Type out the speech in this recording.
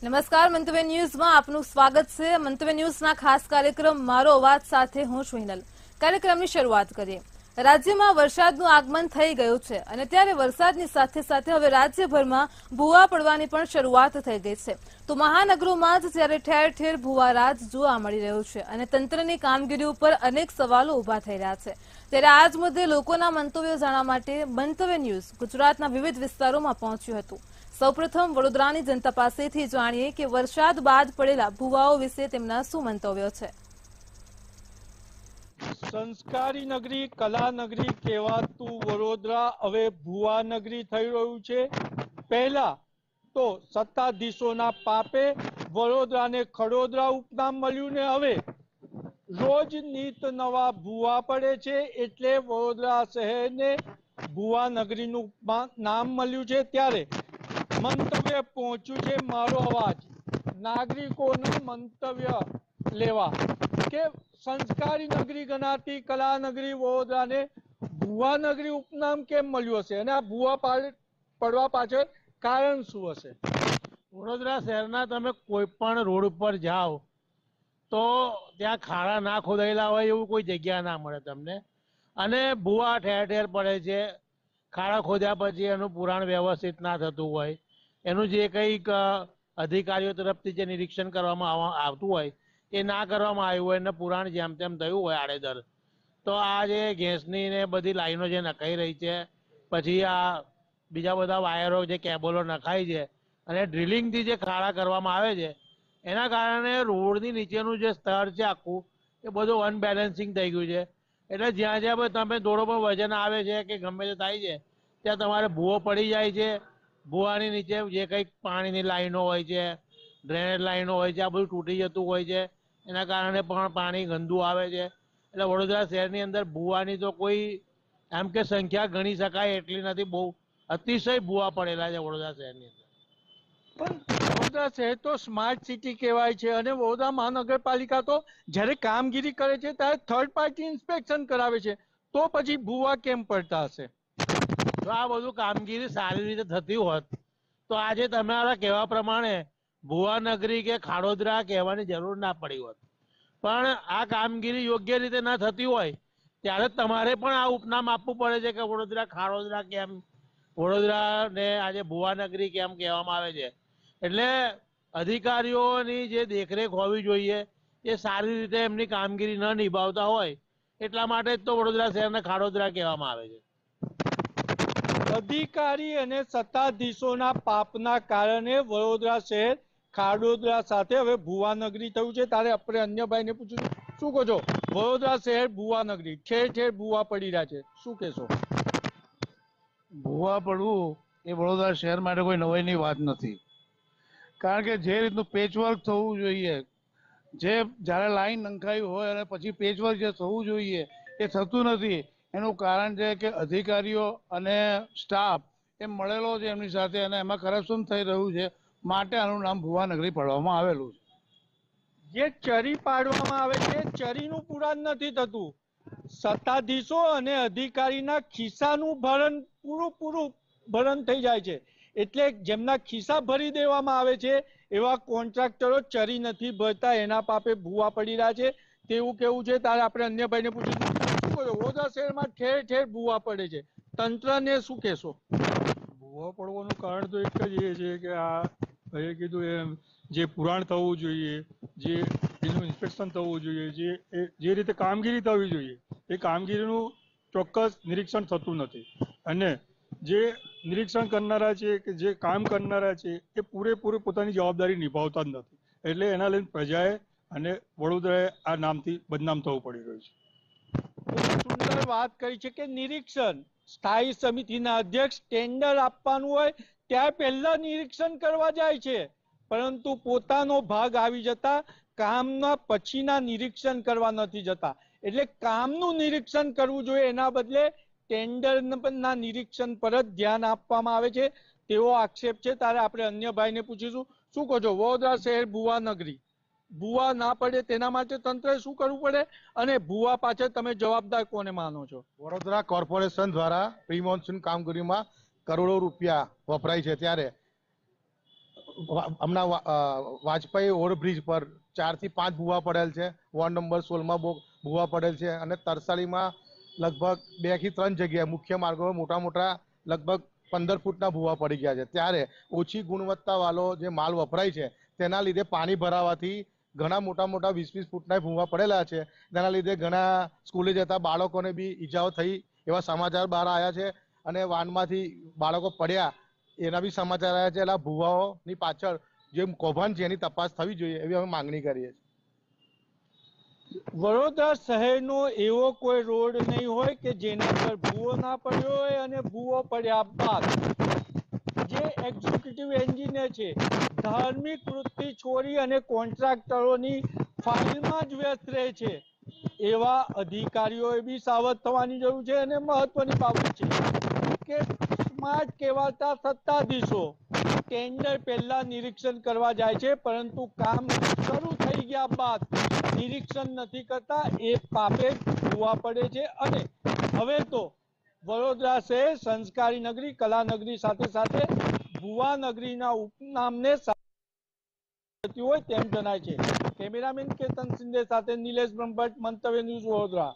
નમસ્કાર, મંતવ્ય ન્યૂઝમાં આપનું સ્વાગત છે। મંતવ્ય ન્યૂઝના ખાસ કાર્યક્રમ મારો અવાજ સાથે હું છું હિનલ। કાર્યક્રમની શરૂઆત કરીએ। રાજ્યમાં વરસાદનું આગમન થઈ ગયું છે અને ત્યારે વરસાદની સાથે સાથે હવે રાજ્યભરમાં ભૂવા પડવાની પણ શરૂઆત થઈ ગઈ છે। તો મહાનગરોમાં જ જ્યારે ઠેર ઠેર ભૂવારાજ જોવા મળી રહ્યું છે અને તંત્રની કામગીરી ઉપર અનેક સવાલો ઊભા થઈ રહ્યા છે। ત્યારે આ જ મુદ્દે લોકોના મંતવ્યો જાણવા માટે મંતવ્ય ન્યૂઝ ગુજરાતના વિવિધ વિસ્તારોમાં પહોંચ્યું હતું। સૌપ્રથમ વડોદરાની જનતા પાસેથી જાણીએ કે વરસાદ બાદ પડેલા ભૂવાઓ વિશે તેમના શું મંતવ્યો છે। સંસ્કારી નગરી, કલા નગરી કહેવાતું વડોદરા હવે ભૂવા નગરી થઈ રહ્યું છે। પહેલા તો સત્તાધીશોના પાપે વડોદરાને ખડોદરા ઉપનામ મળ્યું ને હવે રોજ નીત નવા ભૂવા પડે છે એટલે વડોદરા શહેરને ભૂવા નગરીનું નામ મળ્યું છે। ત્યારે મંતવ્ય પહોંચ્યું છે મારો અવાજ નાગરિકોનું મંતવ્ય લેવા કે સંસ્કારી નગરી ગણાતી કલા નગરી વડોદરાને ભૂવા નગરી ઉપનામ કેમ મળ્યું હશે અને આ ભૂવા પડવા પાછળ કારણ શું હશે? વડોદરા શહેરના તમે કોઈ પણ રોડ ઉપર જાઓ તો ત્યાં ખાડા ના ખોદાયેલા હોય એવું કોઈ જગ્યા ના મળે તમને, અને ભૂવા ઠેર ઠેર પડે છે। ખાડા ખોદ્યા પછી એનું પુરાણ વ્યવસ્થિત ના થતું હોય, એનું જે કંઈક અધિકારીઓ તરફથી જે નિરીક્ષણ કરવામાં આવતું હોય એ ના કરવામાં આવ્યું હોય અને પુરાણ જેમ તેમ થયું હોય આડેધડ, તો આ જે ગેસની ને બધી લાઈનો જે નખાઈ રહી છે, પછી આ બીજા બધા વાયરો જે કેબલો નખાય છે અને ડ્રિલિંગથી જે ખાડા કરવામાં આવે છે એના કારણે રોડની નીચેનું જે સ્તર છે આખું એ બધું અનબેલેન્સિંગ થઈ ગયું છે। એટલે જ્યાં જ્યાં તમે દોડો પર વજન આવે છે કે ગમે તે થાય છે ત્યાં તમારે ભૂવો પડી જાય છે। ભૂવાની નીચે જે કંઈક પાણીની લાઈનો હોય છે, ડ્રેનેજ લાઈનો હોય છે, આ બધું તૂટી જતું હોય છે, એના કારણે પણ પાણી ગંદુ આવે છે। એટલે વડોદરા શહેરની અંદર ભૂવાની તો કોઈ એમ કે સંખ્યા ગણી શકાય એટલી નથી, બહુ અતિશય ભૂવા પડેલા છે વડોદરા શહેરની અંદર। પણ વડોદરા શહેર તો સ્માર્ટ સિટી કહેવાય છે અને વડોદરા મહાનગરપાલિકા તો જ્યારે કામગીરી કરે છે ત્યારે થર્ડ પાર્ટી ઇન્સ્પેક્શન કરાવે છે, તો પછી ભૂવા કેમ પડતા હશે? જો આ બધું કામગીરી સારી રીતે થતી હોત તો આજે તમારા કહેવા પ્રમાણે ભૂવા નગરી કે ખાડોદરા કહેવાની જરૂર ના પડી હોત, પણ આ કામગીરી યોગ્ય રીતે ના થતી હોય ત્યારે તમારે પણ આ ઉપનામ આપવું પડે છે કે વડોદરા ખાડોદરા કેમ, વડોદરાને આજે ભૂવા નગરી કેમ કહેવામાં આવે છે। એટલે અધિકારીઓની જે દેખરેખ હોવી જોઈએ એ સારી રીતે એમની કામગીરી ન નિભાવતા હોય એટલા માટે જ તો વડોદરા શહેરને ખાડોદરા કહેવામાં આવે છે। અધિકારી અને સત્તાધીશોના પાપના કારણે વડોદરા શહેર ખાડોદરા સાથે હવે ભૂવા નગરી થયું છે। ત્યારે આપણે અન્ય ભાઈને પૂછ્યું, શું કહો છો? વડોદરા શહેર ભૂવા નગરી, ઠેર ઠેર ભૂવા પડી રહ્યા છે, શું કહેશો? ભૂવા પડવું એ વડોદરા શહેર માટે કોઈ નવાઈની વાત નથી, કારણ કે જે રીતનું પેચવર્ક થવું જોઈએ, જે જ્યારે લાઈન નંખાઈ હોય અને પછી પેચવર્ક જે થવું જોઈએ એ થતું નથી। એનું કારણ છે કે અધિકારીઓ અને સ્ટાફ એ મળેલો છે એમની સાથે અને એમાં કરપ્શન થઈ રહ્યું છે, માટે આનું નામ ભૂવા નગરી પાડવામાં આવેલું છે। જે ચરી પાડવામાં આવે છે ચરીનું પુરાણ નથી થતું, સત્તાધીશો અને અધિકારીના ખિસ્સાનું પૂરું ભરણ થઈ જાય છે, એટલે જેમના ખિસ્સા ભરી દેવામાં આવે છે એવા કોન્ટ્રાક્ટરો ચરી નથી ભરતા, એના પાપે ભૂવા પડી રહ્યા છે તેવું કેવું છે। ત્યારે આપણે અન્ય ભાઈને પૂછીશું, શું કહો? વડોદરા શહેરમાં ઠેર ઠેર ભૂવા પડે છે, તંત્રને શું કહેશો? ભૂવા પડવાનું કારણ તો એક જ એ છે કે આ ભાઈએ કીધું એમ જે પુરાણ થવું જોઈએ, જે એનું ઇન્સ્પેક્શન થવું જોઈએ, જે રીતે કામગીરી થવી જોઈએ એ કામગીરીનું ચોક્કસ નિરીક્ષણ થતું નથી, અને જે નિરીક્ષણ કરનારા છે કે જે કામ કરનારા છે એ પૂરેપૂરી પોતાની જવાબદારી નિભાવતા જ નથી, એટલે એના લઈને પ્રજાએ અને વડોદરાએ આ નામથી બદનામ થવું પડી રહ્યું છે। સુંદર વાત કરી છે કે નિરીક્ષણ, સ્થાયી સમિતિના અધ્યક્ષ ટેન્ડર આપવાનું હોય ત્યાં પહેલા નિરીક્ષણ કરવા જાય છે, પરંતુ પોતાનો ભાગ આવી જતા કામના પછીના નિરીક્ષણ કરવા નથી જતા, એટલે કામનું નિરીક્ષણ કરવું જોઈએ એના બદલે ટેન્ડરના નિરીક્ષણ પર જ ધ્યાન આપવામાં આવે છે તેવો આક્ષેપ છે। ત્યારે આપણે અન્ય ભાઈને પૂછીશું, શું કહો છો? વડોદરા શહેર ભૂવા નગરી, ભૂવા ના પડે તેના માટે તંત્રએ શું કરવું પડે અને ભૂવા પાછળ તમે જવાબદાર કોને માનો છો? વડોદરા કોર્પોરેશન દ્વારા પ્રી મોન્સૂન કામગીરીમાં કરોડો રૂપિયા વપરાય છે, ત્યારે હમણાં વાજપેયી ઓવરબ્રિજ પર 4 થી 5 ભૂવા પડેલ છે. વોર્ડ નંબર 16માં ભૂવા પડેલ છે અને તરસાલીમાં લગભગ 2 થી 3 જગ્યાએ મુખ્ય માર્ગો મોટા મોટા લગભગ 15 ફૂટના ભૂવા પડી ગયા છે. ત્યારે ઓછી ગુણવત્તાવાળો જે માલ વપરાય છે તેના લીધે પાણી ભરાવાથી ઘણા મોટા 20-20 ફૂટના ભૂવા પડેલા છે. તેના લીધે ઘણા સ્કૂલે જતા બાળકોને બી ઈજાઓ થઈ એવા સમાચાર બહાર આવ્યા છે અને વાનમાંથી બાળકો પડ્યા એના બી સમાચાર આવ્યા છે. એટલે ભૂવાઓની પાછળ જે કૌભાંડ છે એની તપાસ થવી જોઈએ એવી અમે માંગણી કરીએ છીએ. વડોદરા શહેરનો એવો કોઈ રોડ નહીં હોય કે જેના પર ભૂવો ના પડ્યો હોય અને ભૂવો પડ્યા બાદ જે એક્ઝિક્યુટિવ એન્જિનિયર છે ધાર્મિક વૃત્તિ છોડી અને કોન્ટ્રાક્ટરોની ફાઇલમાં જ વ્યસ્ત રહે છે એવા અધિકારીઓએ બી સાવધ થવાની જરૂર છે. અને મહત્વની બાબત છે કે સ્માર્ટ કહેવાતા સત્તાધીશો ટેન્ડર પહેલા નિરીક્ષણ કરવા જાય છે પરંતુ કામ શરૂ થઈ ગયા બાદ નિરીક્ષણ નથી કરતા. એ પાપે જોવા પડે છે. અને હવે તો વડોદરા શહેર સંસ્કારી નગરી, કલા નગરી સાથે સાથે ભુવા નગરીના ઉપનામને હોય તેમ જણાય છે. કેમેરામેન કેતન સિંધે સાથે નિલેશ બ્રહ્મભટ્ટ, મંતવ્ય ન્યૂઝ, વડોદરા.